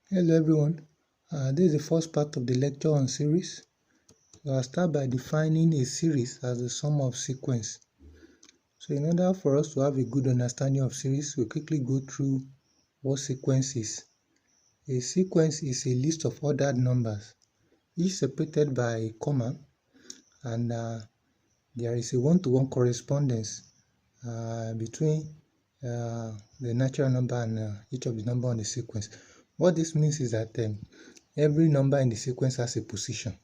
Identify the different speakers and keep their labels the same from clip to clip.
Speaker 1: Hello everyone, this is the first part of the lecture on series. So I'll start by defining a series as the sum of sequence. So in order for us to have a good understanding of series, we'll quickly go through what sequence is. A sequence is a list of ordered numbers, each separated by a comma, and there is a one-to-one correspondence between the natural number and each of the number on the sequence. What this means is that every number in the sequence has a position.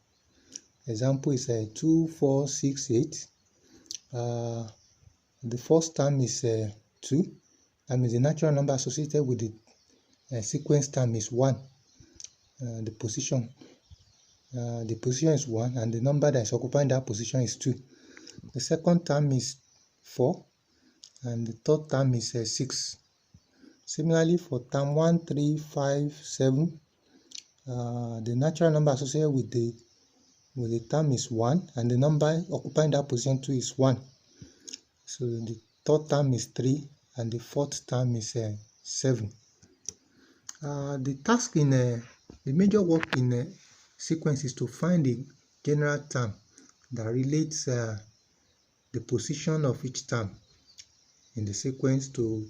Speaker 1: Example is 2, 4, 6, 8. The first term is 2. That means the natural number associated with the sequence term is 1. The position is 1, and the number that is occupying that position is 2. The second term is 4, and the third term is 6. Similarly, for term 1, 3, 5, 7, the natural number associated with the term is 1, and the number occupying that position 2 is 1. So the third term is 3, and the fourth term is 7. The task in the major work in sequence is to find the general term that relates the position of each term in the sequence to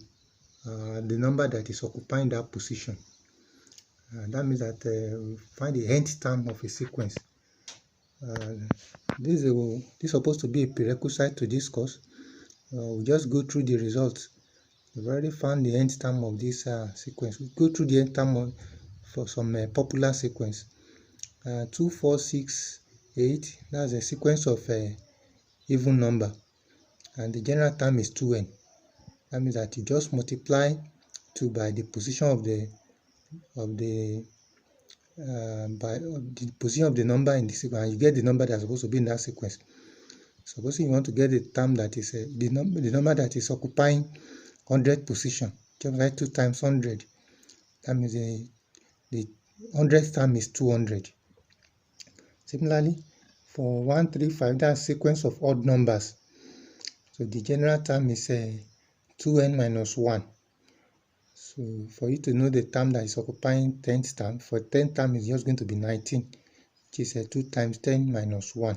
Speaker 1: the number that is occupying that position. That means that we find the nth term of a sequence. This is supposed to be a prerequisite to this course. We'll just go through the results. We've already found the nth term of this sequence. We'll go through the nth term for some popular sequence. 2, 4, 6, 8. That's a sequence of even number, and the general term is 2n. That means that you just multiply 2 by the position of the position of the number in the sequence, and you get the number that's supposed to be in that sequence. Suppose you want to get the term that is the number that is occupying 100th position, just write 2 times 100. That means the 100th term is 200. Similarly, for 1, 3, 5, that's sequence of odd numbers. So the general term is 2n minus 1. So for you to know the term that is occupying 10th term, for 10th term is just going to be 19, which is 2 times 10 minus 1.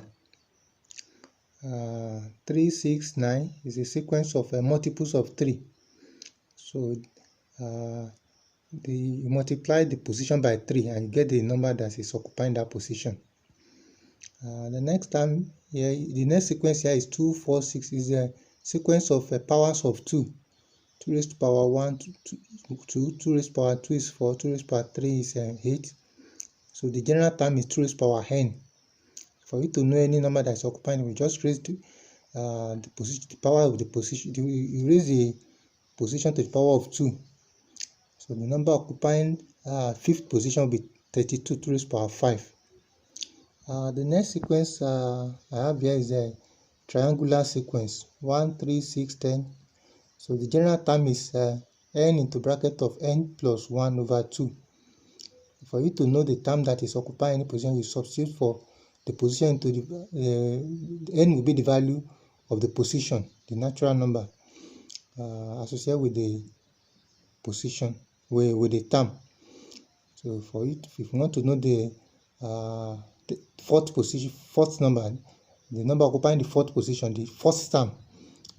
Speaker 1: 3, 6, 9 is a sequence of multiples of 3. So you multiply the position by 3 and you get the number that is occupying that position. The next term here, the next sequence here is 2, 4, 6 is a sequence of powers of 2. 2 raised to power 1, 2 raised to power 2 is 4, 2 raised to power 3 is 8. So the general term is 2 raised to power n. For you to know any number that is occupying, we just raise the power of the position. You raise the position to the power of 2. So the number occupying fifth position will be 32, 2 raised to power 5. The next sequence I have here is a triangular sequence 1, 3, 6, 10. So the general term is n into bracket of n plus 1 over 2. For you to know the term that is occupying any position, you substitute for the position into the n will be the value of the position, the natural number associated with the position, with the term. So for it, if you want to know the fourth number, the number occupying the fourth position, the fourth term,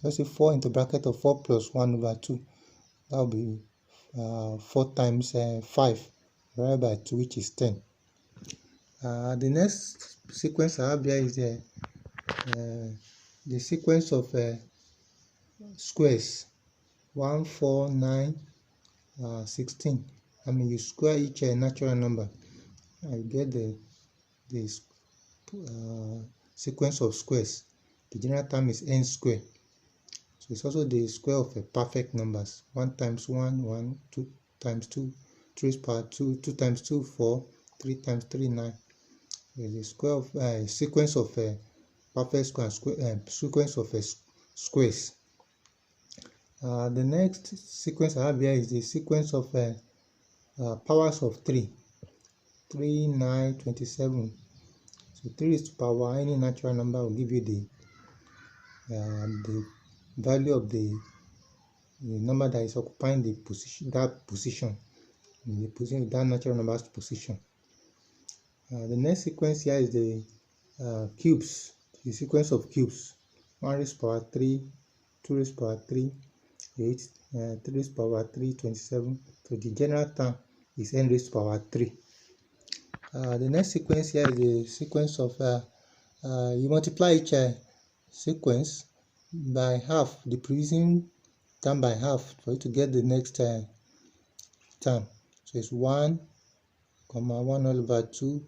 Speaker 1: let's say 4 into bracket of 4 plus 1 over 2. That will be 4 times 5 divided by 2, which is 10. The next sequence I have here is the sequence of squares 1, 4, 9, 16. I mean, you square each natural number and you get the sequence of squares. The general term is n squared. So it's also the square of perfect numbers. 1 times 1, 1, 2 times 2, 3 raised to power 2, 2 times 2, 4, 3 times 3, 9. It's the square of sequence of perfect square, sequence of squares. The next sequence I have here is the sequence of powers of 3. 3, 9, 27. So 3 raised to power any natural number will give you the value of the number that is occupying the position, that position. in the position with that natural numbers position. The next sequence here is the cubes, the sequence of cubes. 1 raised to power 3, 2 raised to power 3, 8, 3 raised to power 3, 27. So the general term is n raised to power 3. The next sequence here is the sequence of you multiply each sequence by half, the preceding term by half for you to get the next term. So it's 1, 1 all over 2.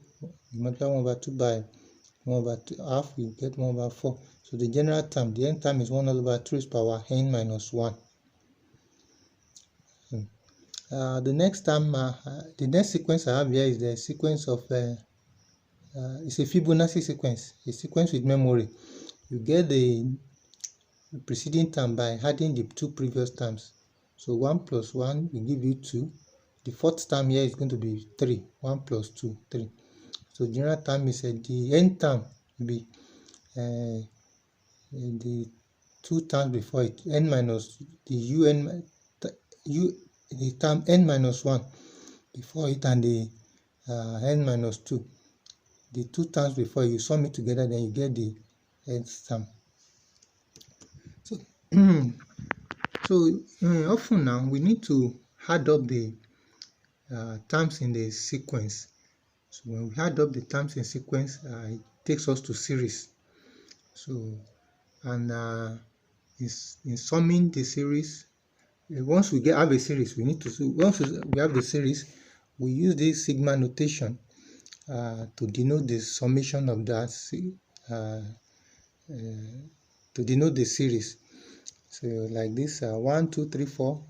Speaker 1: You multiply 1 over 2 by 1 over 2 half, you get 1 over 4. So the general term, the end term is 1 all over 2 raised to power n minus 1. The next term, the next sequence I have here is the sequence of it's a Fibonacci sequence, a sequence with memory. You get the preceding term by adding the two previous terms. So 1 plus 1 will give you 2. The fourth term here is going to be 3. 1 plus 2, 3. So general term is the end term will be the two terms before it, n minus the the term n minus 1 before it, and the n minus 2. The two terms before you sum it together, then you get the nth term. So, often now we need to add up the terms in the sequence. So when we add up the terms in sequence, it takes us to series. So, and in summing the series, once we have a series, we need to, once we have the series, we use this sigma notation to denote the summation of that, to denote the series. So like this, 1, 2, 3, 4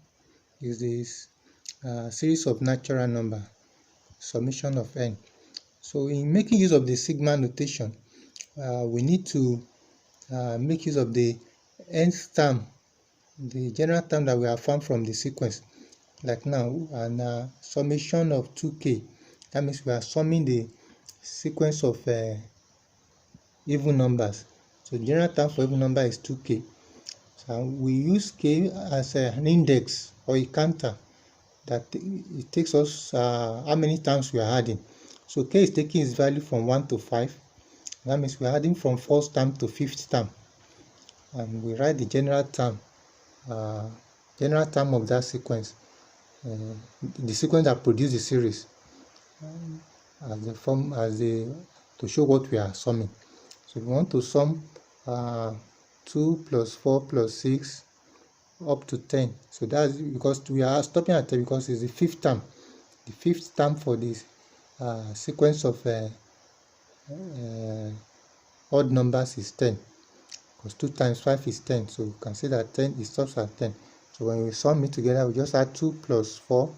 Speaker 1: is this series of natural number, summation of n. So in making use of the sigma notation, we need to make use of the nth term, the general term that we have found from the sequence, like now, and summation of 2k. That means we are summing the sequence of even numbers. So general term for even number is 2k. So we use k as an index or a counter that it takes us how many times we are adding. So k is taking its value from 1 to 5. That means we are adding from first term to fifth term, and we write the general term of that sequence, the sequence that produces the series, as the form, to show what we are summing. So we want to sum 2 plus 4 plus 6 up to 10. So that's because we are stopping at 10 because it's the fifth term. The fifth term for this sequence of odd numbers is 10, because 2 times 5 is 10. So you can see that 10, it stops at 10. So when we sum it together, we just add 2 plus 4,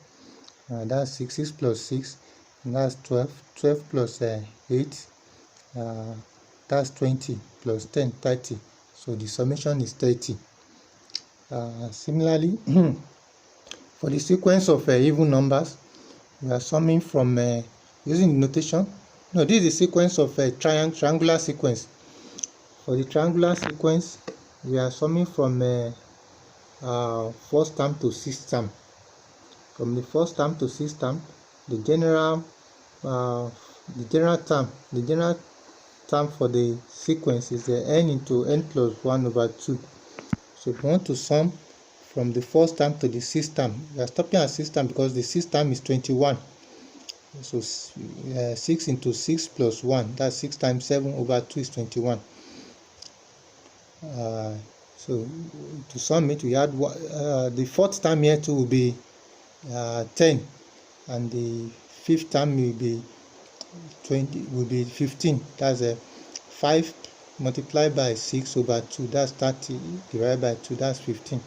Speaker 1: that's 6, 6 plus 6, and that's 12, 12 plus 8, that's 20, plus 10, 30. So the summation is 30. Similarly, for the sequence of even numbers, we are summing from using the notation. No, this is the sequence of a triangular sequence. For the triangular sequence, we are summing from first term to sixth term. From the first term to sixth term, the general term for the sequence is the n into n plus 1 over 2. So if we want to sum from the first term to the sixth term, we are stopping at sixth term because the sixth term is 21. So 6 into 6 plus 1, that's 6 times 7 over 2 is 21. So to sum it, we add the fourth term here too will be 10, and the fifth term will be 15. That's 5 multiplied by 6 over 2, that's 30, divided by 2, that's 15.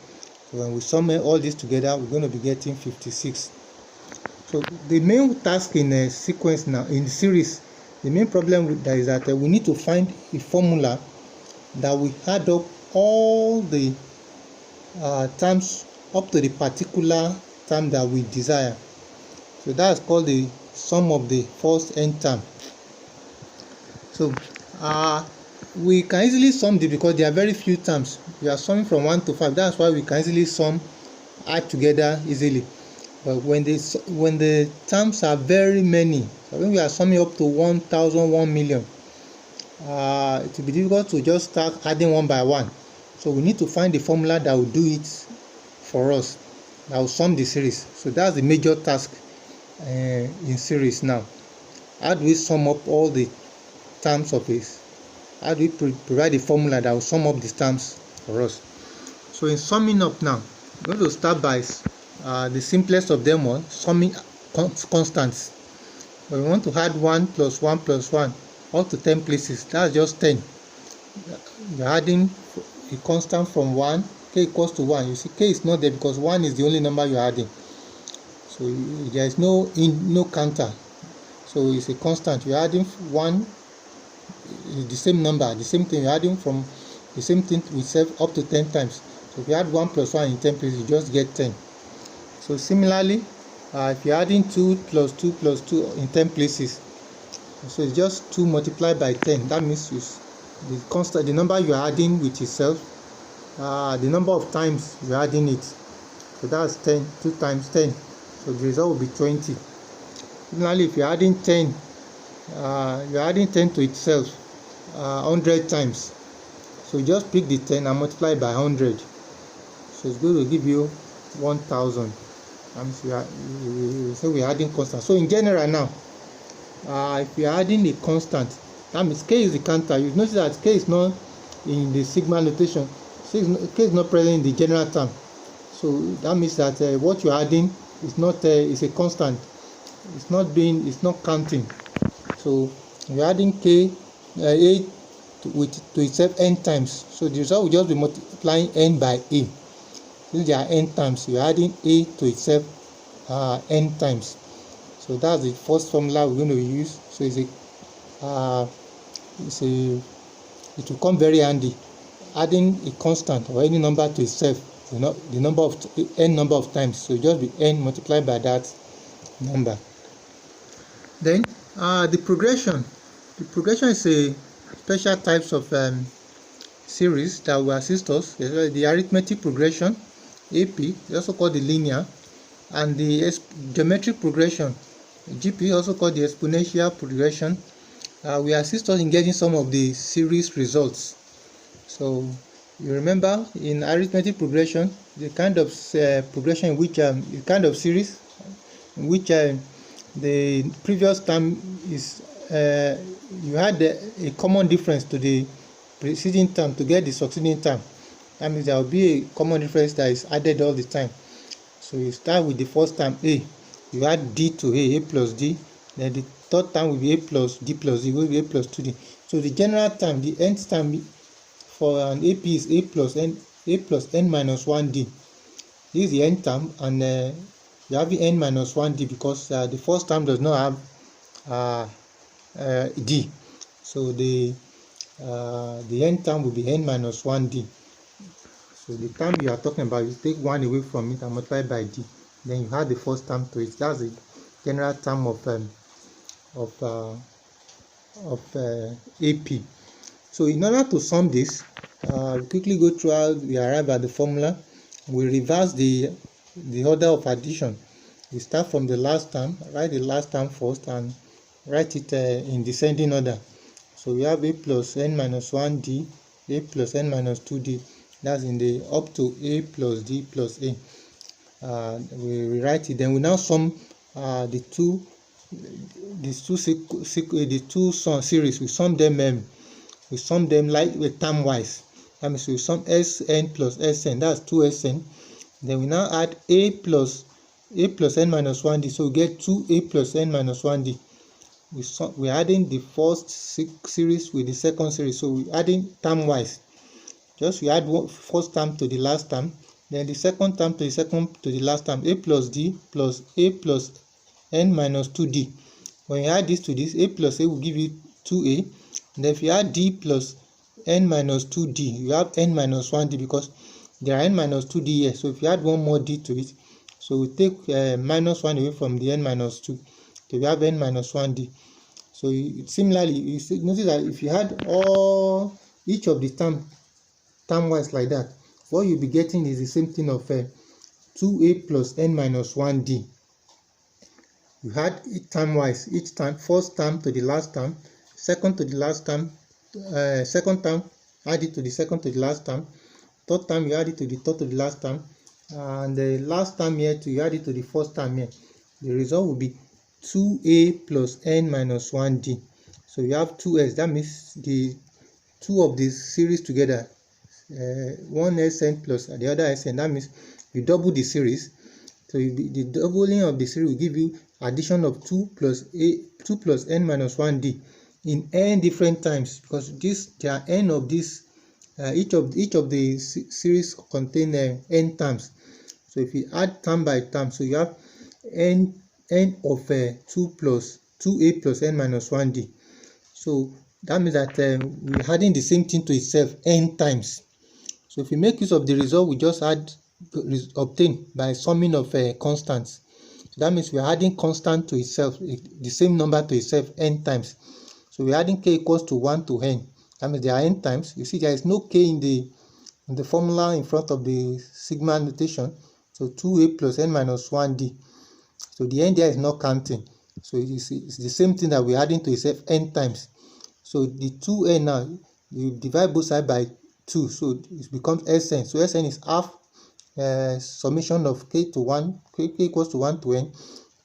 Speaker 1: So when we sum all this together, we're going to be getting 56. So the main task in a sequence now, in the series, the main problem with that is that we need to find a formula that will add up all the terms up to the particular term that we desire. So that's called the sum of the first n term. So we can easily sum this because there are very few terms. We are summing from 1 to 5. That's why we can easily add together easily. But when the terms are very many, so when we are summing up to 1,000, 1 million, it will be difficult to just start adding one by one. So we need to find the formula that will do it for us, that will sum the series. So that's the major task in series now. How do we sum up all the terms of this? How do we provide a formula that will sum up the terms for us? So in summing up now, we're going to start by the simplest of them all, summing constants. But we want to add 1 plus 1 plus 1 up to 10 places. That's just 10. You're adding a constant from 1, k equals to 1. You see, k is not there because 1 is the only number you're adding. So there is no counter. So it's a constant. You're adding 1, the same number, the same thing. You're adding from the same thing to itself up to 10 times. So if you add 1 plus 1 in 10 places, you just get 10. So similarly, if you're adding 2 plus 2 plus 2 in 10 places, so it's just 2 multiplied by 10. That means the constant, the number you're adding with itself, the number of times you're adding it. So that's 10, 2 times 10. So the result will be 20. Similarly, if you're adding 10, you're adding 10 to itself 100 times. So you just pick the 10 and multiply by 100. So it's going to give you 1,000. So we're adding constant. So in general now, if we are adding a constant, that means k is the counter. You notice that k is not in the sigma notation. K is not present in the general term. So that means that what you're adding is not is a constant. It's not counting. So you're adding k a to itself n times. So the result will just be multiplying n by a. Since there are n times, you're adding a to itself n times. So that's the first formula we're going to use. So it will come very handy. Adding a constant or any number to itself, the number of n number of times. So just be n multiplied by that number. Then the progression. The progression is a special types of series that will assist us. The arithmetic progression, AP, also called the linear, and the geometric progression, GP, also called the exponential progression, will assist us in getting some of the series results. So you remember in arithmetic progression, the kind of progression in which the kind of series in which the previous term is you had a common difference to the preceding term to get the succeeding term. That means there will be a common difference that is added all the time. So you start with the first term a, you add d to a plus d, then the third term will be a plus d plus d, will be a plus 2d. So the general term, the nth term for an AP is a plus n minus 1d. This is the nth term, and you have the n minus 1d because the first term does not have d. So the nth term will be n minus 1d. So the term you are talking about, you take 1 away from it and multiply by d. Then you add the first term to it. That's the general term of AP. So in order to sum this, quickly go through how we arrive at the formula. We reverse the order of addition. We start from the last term, write the last term first, and write it in descending order. So we have a plus n minus 1d, a plus n minus 2d. That's in the up to a plus d plus a. We rewrite it. Then we now sum the two series. We sum them like term wise. That means we sum Sn plus Sn. That's 2Sn. Then we now add a plus n minus 1d. So we get 2a plus n minus 1d. We're adding the first series with the second series. So we're adding term wise. Just we add first term to the last term, then the second term to the last term. A plus d plus a plus n minus 2d. When you add this to this, a plus a will give you 2a. And if you add d plus n minus 2d, you have n minus 1d because there are n minus 2d here. So if you add one more d to it, so we take minus 1 away from the n minus 2. So we have n minus 1d. So similarly, you notice that if you add each of the term wise like that, what you'll be getting is the same thing of 2a plus n minus 1d. you add each time wise, each time, first term to the last term, second to the last term, second term, add it to the second to the last term, third time you add it to the third to the last term, and the last term here to you add it to the first term here. The result will be 2a plus n minus 1d. So you have 2s, that means the two of the series together, one Sn plus the other Sn, that means you double the series. So the doubling of the series will give you addition of 2 plus n minus 1d in n different times, because there are n of this, each of the series contain n terms. So if you add term by term, so you have n of 2a plus n minus 1d. So that means that we're adding the same thing to itself n times. So if we make use of the result we just obtained by summing of constants, so that means we're adding constant to itself, the same number to itself n times. So we're adding k equals to 1 to n. That means there are n times. You see there is no k in the formula in front of the sigma notation. So 2a plus n minus 1d. So the n there is not counting. So it's the same thing that we're adding to itself n times. So the 2n now, you divide both sides by 2. So it becomes Sn. So Sn is half summation of k equals to 1 to n,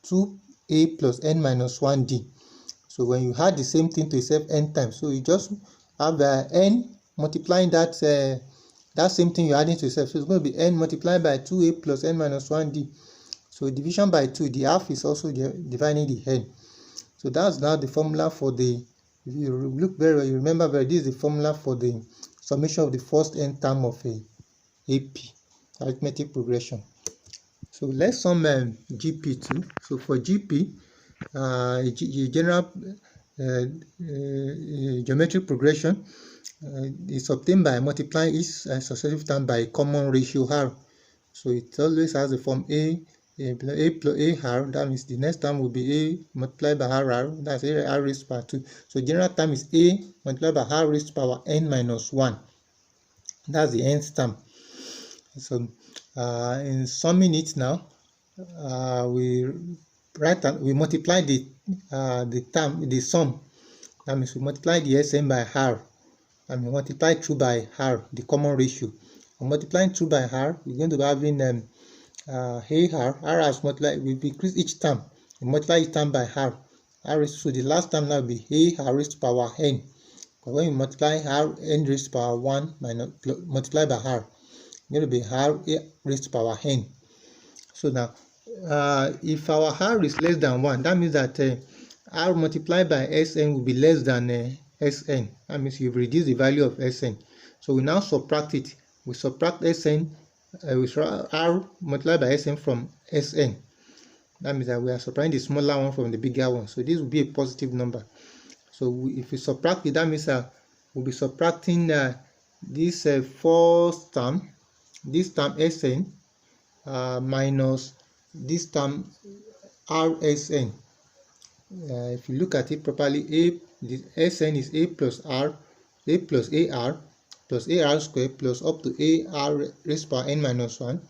Speaker 1: 2a plus n minus 1d. So when you add the same thing to itself n times, so you just have n multiplying that same thing you're adding to itself. So it's going to be n multiplied by 2a plus n minus 1d. So division by 2, the half is also dividing the n. So that's now the formula for the, if you look very well, you remember very, this is the formula for the summation of the first n term of a AP, arithmetic progression. So let's sum GP too. So for GP, general geometric progression is obtained by multiplying each successive term by a common ratio R. So it always has the form a plus a r. That means the next term will be a multiplied by r, that's a r raised to power 2. So general term is a multiplied by r raised to power n minus 1. That's the nth term. So in summing it now, we multiply the sum. That means we multiply the Sn by r, and we multiply through by r, the common ratio. And multiplying through by r, we're going to be having r has multiplied. We increase each term. We multiply each term by r. So the last term now will be a r raised to power n. But when we multiply r n raised to power 1 minus multiply by r, it's going to be r raised to power n. So now, if our r is less than 1, that means that r multiplied by Sn will be less than Sn. That means you've reduced the value of Sn. So we now subtract it. We subtract Sn with r multiplied by Sn from Sn. That means that we are subtracting the smaller one from the bigger one. So this will be a positive number. So if we subtract it, that means we'll be subtracting this first term, this term Sn, minus this term Rsn. If you look at it properly, the Sn is a plus r, a plus ar plus ar squared plus up to ar raised to power n minus 1.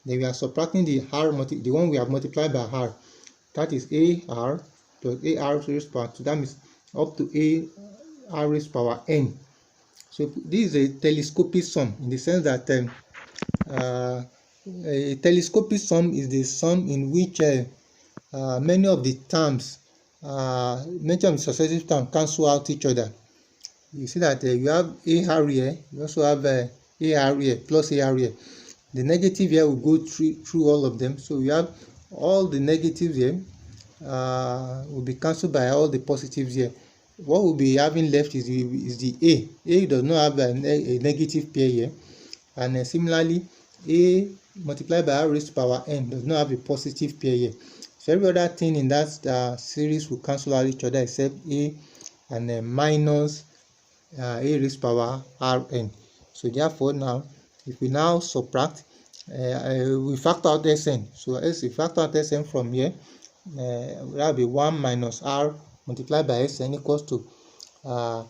Speaker 1: Then we are subtracting the the one we have multiplied by r. That is ar plus ar raised to power 2. That means up to ar raised to power n. So this is a telescopic sum, in the sense that a telescopic sum is the sum in which many of the terms, many of the successive terms cancel out each other. You see that you have ar here, you also have ar here, plus ar here. The negative here will go through all of them. So we have all the negatives here will be cancelled by all the positives here. What we'll be having left is the a. A does not have a negative pair here, and similarly a multiplied by r raised to power n does not have a positive pair here. So every other thing in that series will cancel out each other except a and minus a raised to power rn. So therefore now, if we now subtract, we factor out Sn. So as we factor out Sn from here, that will be 1 minus r multiplied by Sn equals to a.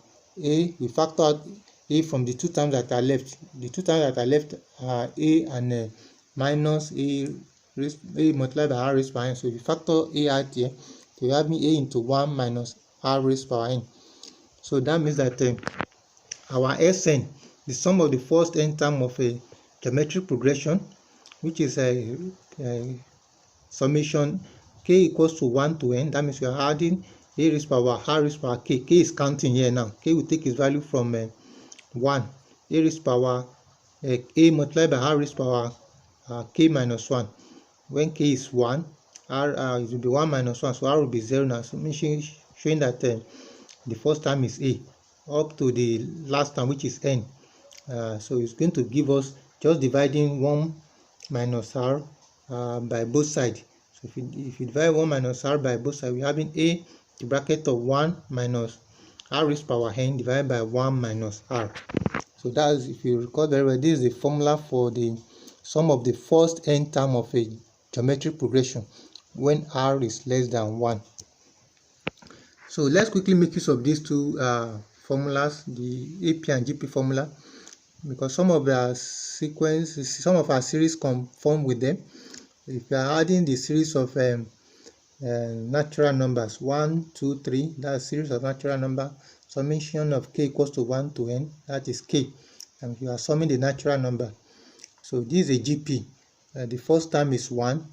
Speaker 1: We factor out a from the two terms that are left. The two terms that are left are a and minus a a multiplied by r raised power n. So if you factor a out here, you have a into 1 minus r raised power n. So that means that our Sn, the sum of the first n term of a geometric progression, which is a summation k equals to 1 to n. That means we are adding a raised power r raised power k. K is counting here now. K will take its value from 1. A raised power a multiplied by r raised power k minus 1. When k is 1, r it will be 1 minus 1, so r will be 0 now. So showing that the first term is a up to the last term, which is n. So it's going to give us just dividing 1 minus r by both sides. So if you divide 1 minus r by both sides, we're having a the bracket of 1 minus r raised power n divided by 1 minus r. So that's, if you recall very well, this is the formula for the sum of the first n term of a geometric progression when r is less than 1. So let's quickly make use of these two formulas, the AP and GP formula, because some of our series conform with them. If you are adding the series of natural numbers 1, 2, 3, that's a series of natural number, summation of k equals to 1 to n, that is k, and you are summing the natural number. So this is a GP. The first term is 1,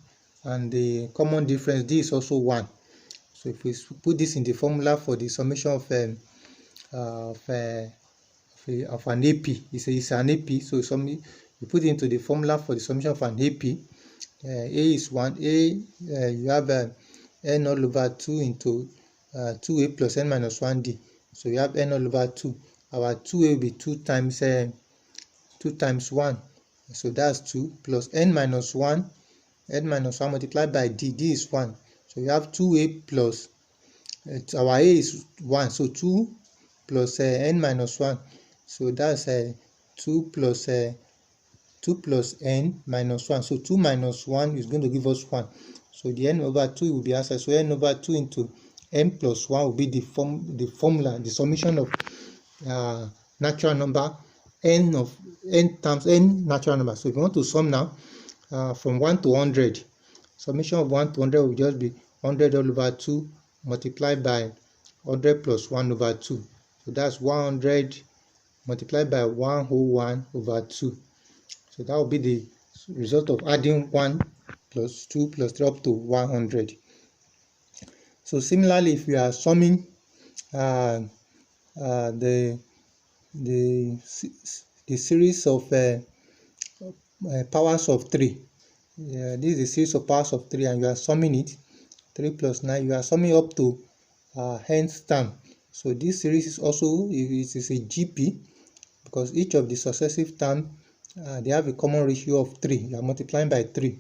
Speaker 1: and the common difference d is also 1. So if we put this in the formula for the summation of an AP, it's an AP. So you put it into the formula for the summation of an AP. A is 1. You have n all over 2 into 2a plus n minus 1d. So you have n all over 2. Our 2a will be 2 times 1. So that's 2 plus n minus 1. N minus 1 multiplied by d. D is 1. So you have 2a plus, our a is 1. So 2 plus n minus 1. So that's 2 plus n minus 1. So 2 minus 1 is going to give us 1. So the n over 2 will be outside. So n over 2 into n plus 1 will be the formula, the summation of natural number n natural number. So if you want to sum now from 1 to 100, summation of 1 to 100 will just be 100 all over 2 multiplied by 100 plus 1 over 2. So that's 100 multiplied by 101 over 2. So that will be the result of adding 1 plus 2 plus 3 up to 100. So similarly, if we are summing the series of powers of 3, this is a series of powers of 3, and you are summing it, 3 plus 9, you are summing up to nth term. So this series is also, it is a GP, because each of the successive terms they have a common ratio of 3. You are multiplying by 3.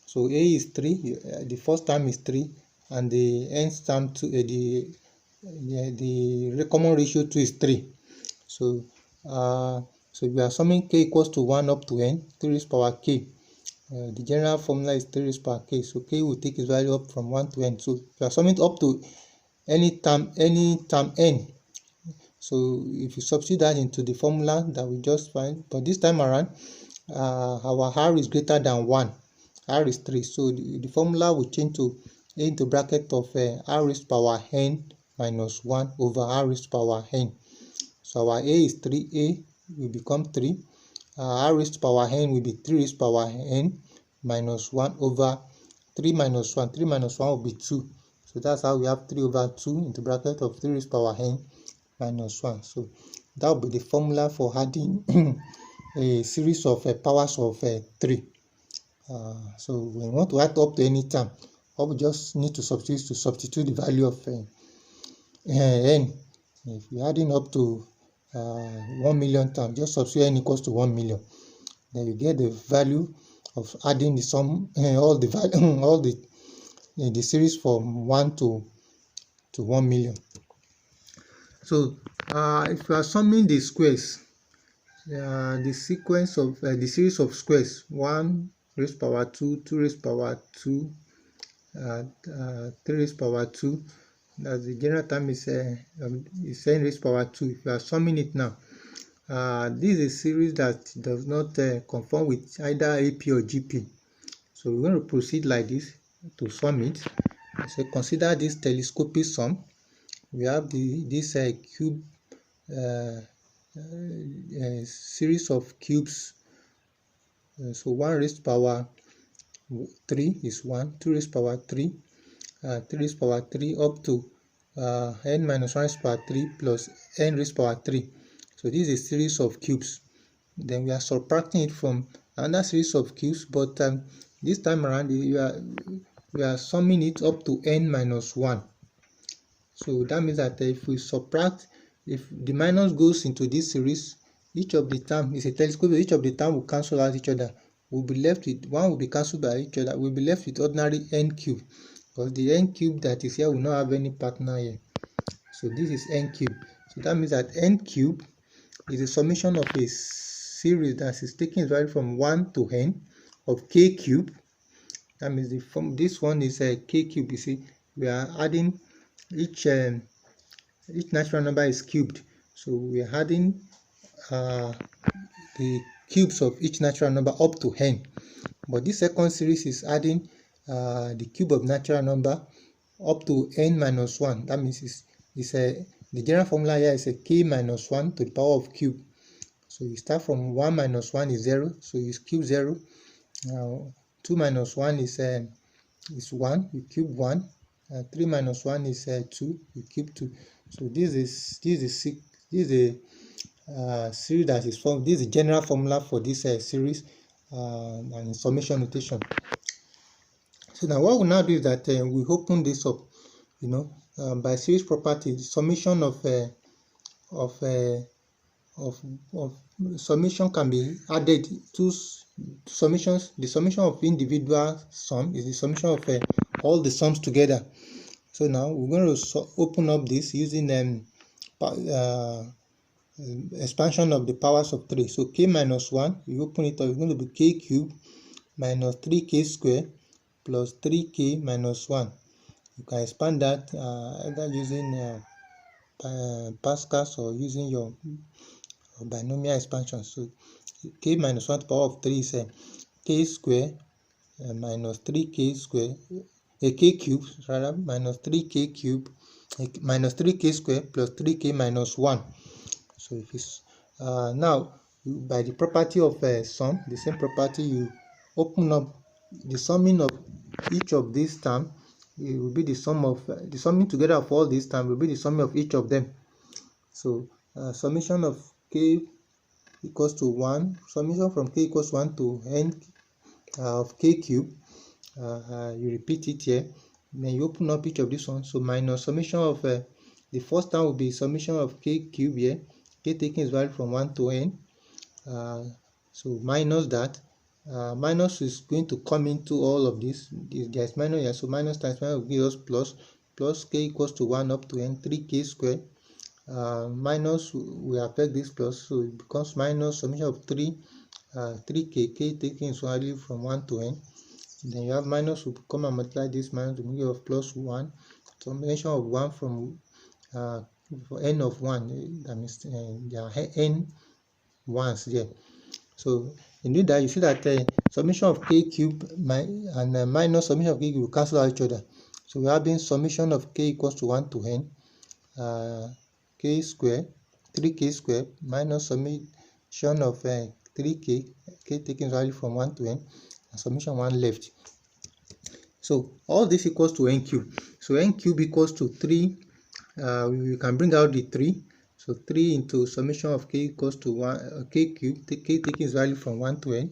Speaker 1: So a is 3, the first term is 3, and the nth term the common ratio 2 is 3. So we are summing k equals to 1 up to n, 3 raised power k. The general formula is 3 raised power k. So k will take its value up from 1 to n. So we are summing up to any term n. So if you substitute that into the formula, that we just find, but this time around our r is greater than 1. R is 3. So the formula will change to a into bracket of r raised power n minus 1 over r raised power n. So our a is 3, a will become 3. R raised power n will be 3 raised power n minus 1 over 3 minus 1. 3 minus 1 will be 2. So that's how we have 3 over 2 into bracket of 3 raised power n minus 1. So that will be the formula for adding a series of powers of 3. So when we want to add up to any term, all we just need to substitute the value of n. If you're adding up to 1 million terms, just substitute n equals to 1 million. Then you get the value of adding the sum, all the value, all the series from 1 to 1 million. So if you are summing the squares, the sequence of the series of squares, 1 raised power 2, 2 raised power 2, 3 raised power 2, that's the general term is n raised power 2. If you are summing it now, this is a series that does not conform with either AP or GP. So we're going to proceed like this to sum it. So consider this telescopic sum. We have this cube series of cubes. So 1 raised power 3 is 1, 2 raised power 3, 3 raised power 3 up to n minus 1 raised power 3 plus n raised power 3. So this is a series of cubes. Then we are subtracting it from another series of cubes, but this time around we are summing it up to n minus 1. So that means that if we subtract, if the minus goes into this series, each of the term is a telescope, each of the term will cancel out each other. We'll be left with one will be cancelled by each other. We'll be left with ordinary n cube, because the n cube that is here will not have any partner here. So this is n cube. So that means that n cube is a summation of a series that is taking its value from 1 to n of k cube. That means this one is a k cube. You see, we are adding each natural number is cubed, so we are adding the cubes of each natural number up to n. But this second series is adding the cube of natural number up to n minus 1. That means the general formula here is a k minus 1 to the power of cube. So you start from 1 minus 1 is 0, so you cube 0. 2 minus 1 is 1, you cube 1. 3 minus 1 is 2, you cube 2. So this is a series that is formed. This is the general formula for this series and in summation notation. So now what we now do is that we open this up, by series property. The summation of summation can be added to summations. The summation of individual sum is the summation of all the sums together. So now we're going to open up this using expansion of the powers of 3. So k minus 1, you open it up, it's going to be k cubed minus 3k squared plus 3k minus 1. You can expand that either using Pascal's or using your binomial expansion. So k minus 1 to the power of 3 is k squared minus 3k squared, k cube rather, minus 3k cube minus 3k squared plus 3k minus 1. So if it's now by the property of sum, the same property, you open up the summing of each of these terms. It will be the sum of the summing together of all these terms will be the sum of each of them. So summation of k equals to 1, summation from k equals 1 to n of k cube. You repeat it here, then you open up each of these ones. So minus summation of the first term will be summation of k cube here, k taking its value from 1 to n. So minus that. Minus is going to come into all of this. There's minus here, so minus times minus will give us plus k equals to 1 up to n, 3k squared. Minus will affect this plus, so it becomes minus summation of 3k, k taking its value from 1 to n. Then you have minus will come and multiply this minus to give of plus 1. Summation of 1 from for n of 1, that means there are n ones there. So in doing that, you see that summation of k cube and minus summation of k cube will cancel out each other. So we are having summation of k equals to 1 to n, k squared, 3k squared minus summation of 3k, k taking value from 1 to n, and summation 1 left. So all this equals to n cube. So n cube equals to 3. We can bring out the 3. So 3 into summation of k equals to 1, k cube, k taking its value from 1 to n,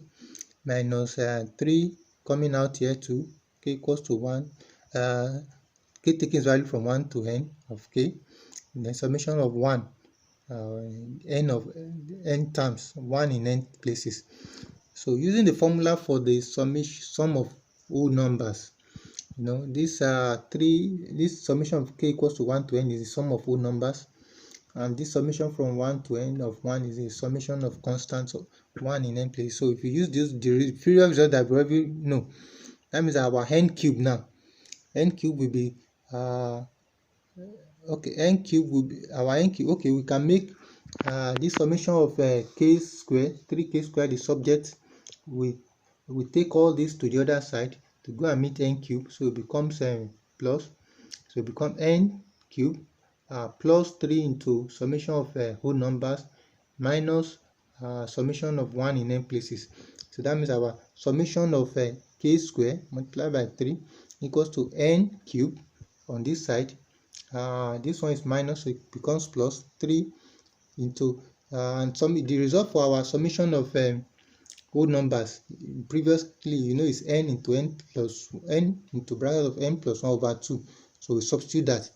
Speaker 1: minus 3 coming out here too, k equals to 1, k taking its value from 1 to n of k, and then summation of 1, n of n times 1 in n places. So using the formula for the sum of whole numbers, this summation of k equals to 1 to n is the sum of whole numbers, and this summation from 1 to n of 1 is the summation of constants of 1 in n places. So if you use this, the previous result that we already know, that means our n cube now, n cube will be n cube will be our n cube. Okay, we can make this summation of k squared, 3k squared, the subject with we take all this to the other side to go and meet n cube, so it becomes plus, so it becomes n cube plus 3 into summation of whole numbers minus summation of 1 in n places. So that means our summation of k square multiplied by 3 equals to n cube on this side. This one is minus, so it becomes plus 3 into and the result for our summation of whole numbers previously, is n into n plus n into bracket of n plus 1 over 2. So we substitute that.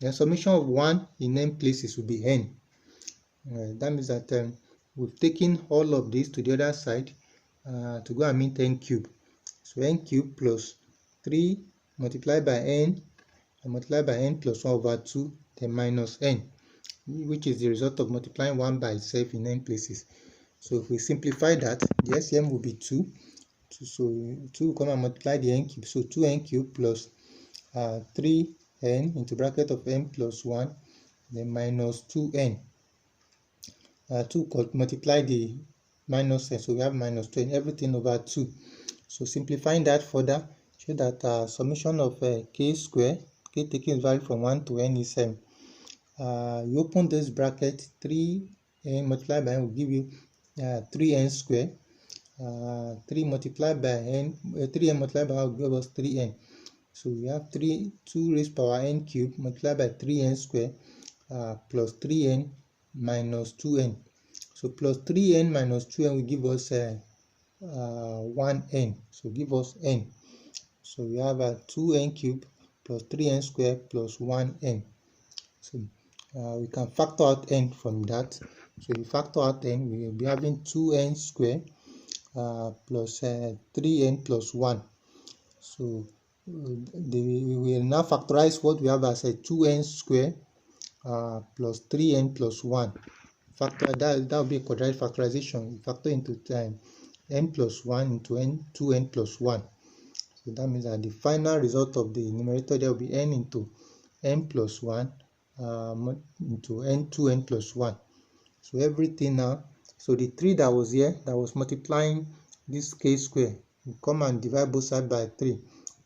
Speaker 1: The summation of 1 in n places will be n. That means that we've taken all of this to the other side to go and meet n cube. So n cube plus 3 multiplied by n and multiplied by n plus 1 over 2, then minus n, which is the result of multiplying 1 by itself in n places. So if we simplify that, the LCM will be 2. So 2 will come and multiply the n cube. So 2n cube plus 3n into bracket of n plus 1, then minus 2n. 2 multiply the minus n, so we have minus 2n, everything over 2. So simplifying that further, show that summation of k square, k taking its value from 1 to n is you open this bracket, 3n multiplied by n will give you 3n square. 3 multiplied by n, 3n multiplied by n will give us 3n. So we have 2 raised power n cube multiplied by 3n square plus 3n minus 2n. So plus 3n minus 2n will give us 1n. So give us n. So we have 2n cube plus 3n square plus 1n. So we can factor out n from that. So if we factor out n, we will be having 2n square plus 3n plus 1. So we will now factorize what we have as a 2n square plus 3n plus 1. Factor that will be a quadratic factorization. We factor into n plus 1 into n 2n plus 1. So that means that the final result of the numerator there will be n into n plus 1 into n 2n plus 1. So everything now, so the 3 that was here, that was multiplying this k square, we come and divide both sides by 3.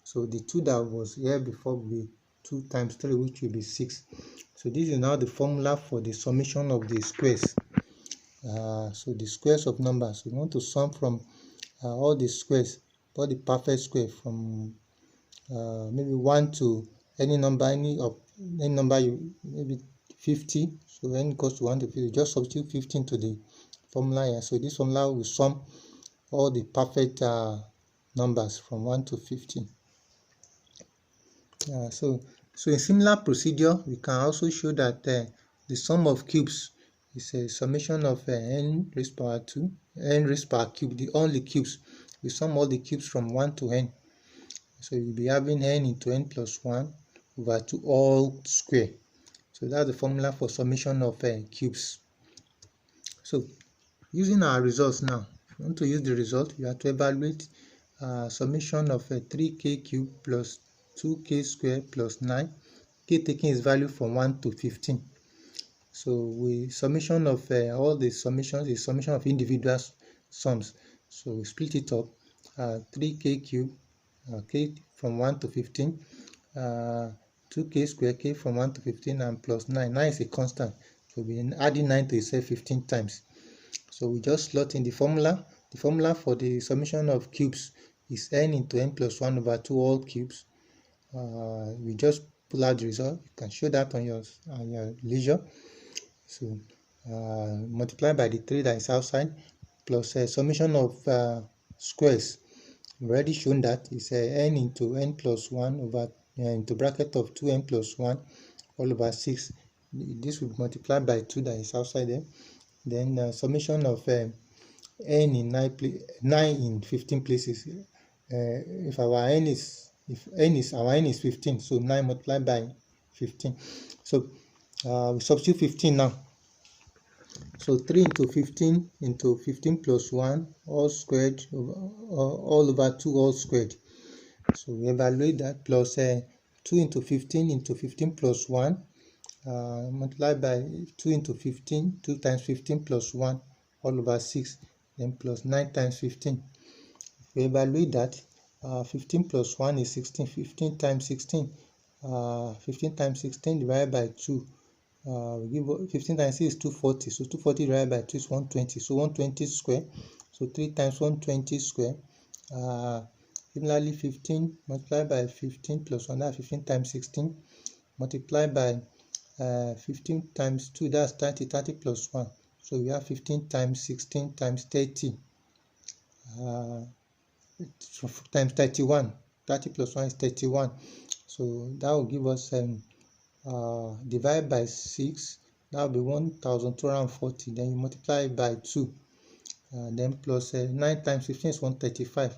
Speaker 1: So the 2 that was here before will be 2 times 3, which will be 6. So this is now the formula for the summation of the squares. So the squares of numbers, we want to sum from all the squares, all the perfect square from maybe 1 to any number, any number you maybe 50. So n equals to 1 to 50, just substitute 15 to the formula here. So this formula will sum all the perfect numbers from 1 to 15. So in similar procedure, we can also show that the sum of cubes is a summation of n raised power 2, n raised power cube, the only cubes. We sum all the cubes from 1 to n. So you'll be having n into n plus 1 over 2 all square. So that's the formula for summation of cubes. So using our results now, if you want to use the result, you have to evaluate summation of 3k cubed plus 2k squared plus 9, k taking its value from 1 to 15. So summation of all the summations is summation of individual sums. So we split it up, 3k cubed, k from 1 to 15, 2k squared, k from 1 to 15, and plus 9. 9 is a constant, so we're adding 9 to itself 15 times. So we just slot in the formula. The formula for the summation of cubes is n into n plus 1 over 2 all cubes. We just pull out the result. You can show that on your leisure. So multiply by the 3 that is outside plus summation of squares. We've already shown that it's n into n plus 1 over into bracket of 2n plus 1 all over 6. This will multiply by 2 that is outside there. Then summation of n in 9 in 15 places. If our n is 15, so 9 multiplied by 15. So we substitute 15 now. So 3 into 15 into 15 plus 1 all squared all over 2 all squared. So we evaluate that plus 2 into 15 plus 1 multiplied by 2 into 15, 2 times 15 plus 1 all over 6, then plus 9 times 15. we evaluate that. 15 plus 1 is 16. 15 times 16. 15 times 16 divided by 2. We give 15 times 6 is 240. So 240 divided by 2 is 120. So 120 square. So 3 times 120 square. Similarly, 15 multiplied by 15 plus 1, that's 15 times 16. Multiplied by 15 times 2, that's 30. 30 plus 1. So we have 15 times 16 times 30. Times 31. 30 plus 1 is 31. So that will give us divide by 6, that will be 1240. Then you multiply it by 2, then plus 9 times 15 is 135.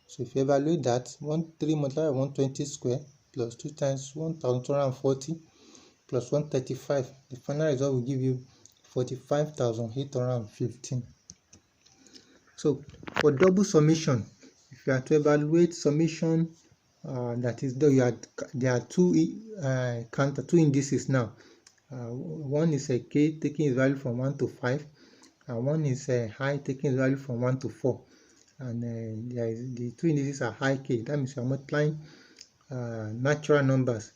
Speaker 1: So if you evaluate that, 3 multiplied by 120 square plus 2 times 1240 plus 135, the final result will give you 45,815. So for double summation, if you are to evaluate summation, that is, there are two indices now. One is a k taking its value from 1 to 5, and one is a high taking its value from 1 to 4. And the two indices are high k. That means you are multiplying natural numbers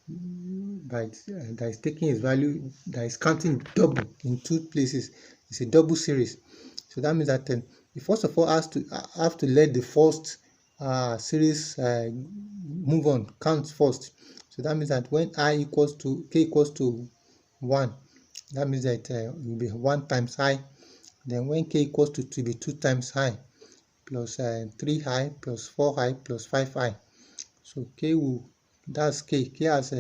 Speaker 1: that is taking its value, that is counting double in two places. It's a double series. So that means that you first of all have to let the first series move on, count first. So that means that when k equals to 1, that means that it will be 1 times I. Then when k equals to 2, it will be 2 times I, plus 3i plus 4i plus 5i. So that's k. K has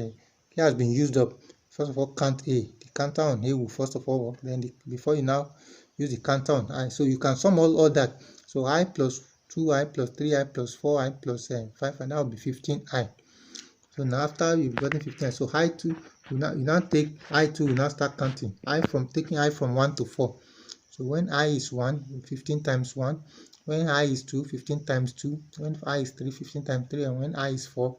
Speaker 1: been used up. First of all, count A. The counter on A will first of all work. Then before you now use the counter on I. So you can sum all that. So I plus 2i plus 3i plus 4i plus 5i, and that will be 15i. So now after you've gotten 15i, so I2, you now take I2, you now start counting. Taking I from 1 to 4. So when I is 1, 15 times 1. When I is 2, 15 times 2. When I is 3, 15 times 3. And when I is 4,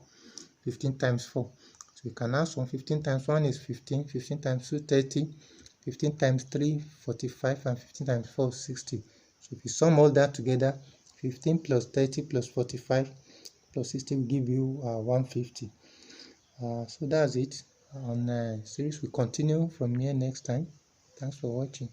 Speaker 1: 15 times 4. So you can now sum 15 times 1 is 15, 15 times 2, 30, 15 times 3, 45, and 15 times 4, 60. So if you sum all that together, 15 plus 30 plus 45 plus 60 will give you 150. So that's it. On series, we continue from here next time. Thanks for watching.